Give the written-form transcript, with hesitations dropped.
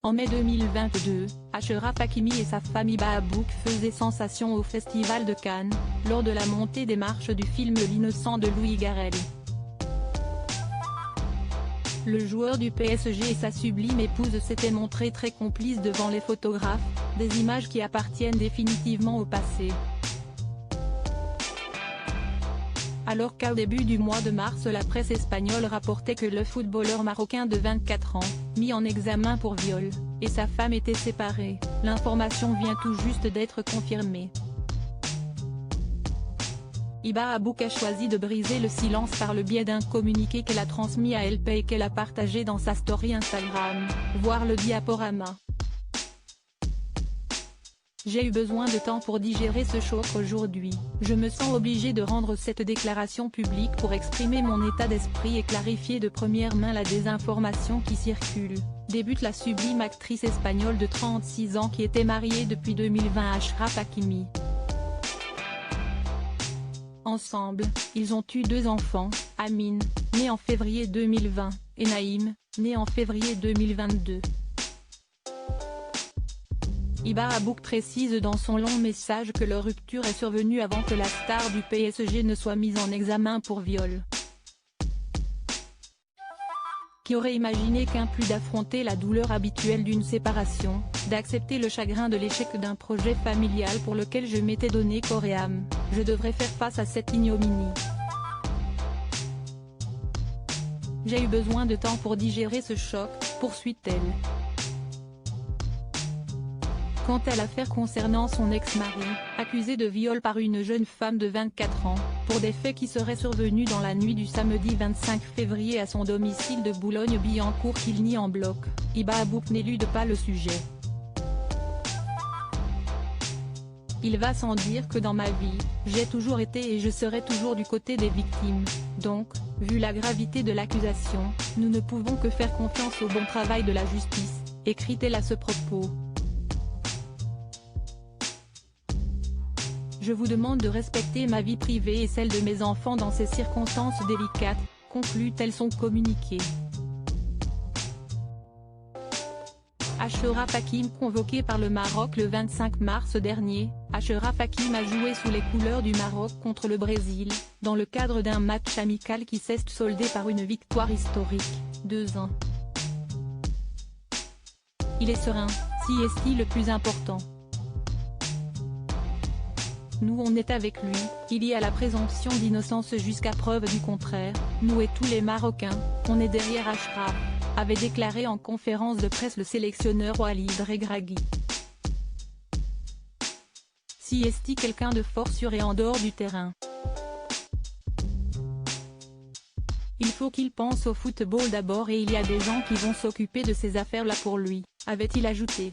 En mai 2022, Achraf Hakimi et sa femme Hiba Abouk faisaient sensation au Festival de Cannes, lors de la montée des marches du film L'Innocent de Louis Garrel. Le joueur du PSG et sa sublime épouse s'étaient montrés très complices devant les photographes, des images qui appartiennent définitivement au passé. Alors qu'au début du mois de mars la presse espagnole rapportait que le footballeur marocain de 24 ans, mis en examen pour viol, et sa femme étaient séparés, l'information vient tout juste d'être confirmée. Hiba Abouk a choisi de briser le silence par le biais d'un communiqué qu'elle a transmis à LP et qu'elle a partagé dans sa story Instagram, voir le diaporama. J'ai eu besoin de temps pour digérer ce choc aujourd'hui, je me sens obligée de rendre cette déclaration publique pour exprimer mon état d'esprit et clarifier de première main la désinformation qui circule, débute la sublime actrice espagnole de 36 ans qui était mariée depuis 2020 à Achraf Hakimi. Ensemble, ils ont eu 2 enfants, Amine, né en février 2020, et Naïm, né en février 2022. Hiba Abouk précise dans son long message que leur rupture est survenue avant que la star du PSG ne soit mise en examen pour viol. Qui aurait imaginé qu'un plus d'affronter la douleur habituelle d'une séparation, d'accepter le chagrin de l'échec d'un projet familial pour lequel je m'étais donné corps et âme, je devrais faire face à cette ignominie. J'ai eu besoin de temps pour digérer ce choc, poursuit-elle. Quant à l'affaire concernant son ex-mari, accusé de viol par une jeune femme de 24 ans, pour des faits qui seraient survenus dans la nuit du samedi 25 février à son domicile de Boulogne-Billancourt qu'il nie en bloc, Hiba Abouk n'élude pas le sujet. Il va sans dire que dans ma vie, j'ai toujours été et je serai toujours du côté des victimes, donc, vu la gravité de l'accusation, nous ne pouvons que faire confiance au bon travail de la justice, écrit-elle à ce propos. Je vous demande de respecter ma vie privée et celle de mes enfants dans ces circonstances délicates, conclut-elle son communiqué. Achraf Hakimi convoqué par le Maroc le 25 mars dernier, Achraf Hakimi a joué sous les couleurs du Maroc contre le Brésil, dans le cadre d'un match amical qui s'est soldé par une victoire historique, 2-1. Il est serein, si est-il le plus important. Nous on est avec lui, il y a la présomption d'innocence jusqu'à preuve du contraire, nous et tous les Marocains, on est derrière Achraf, avait déclaré en conférence de presse le sélectionneur Walid Regragui. Si est-il quelqu'un de fort sur et en dehors du terrain. Il faut qu'il pense au football d'abord et il y a des gens qui vont s'occuper de ces affaires-là pour lui, avait-il ajouté.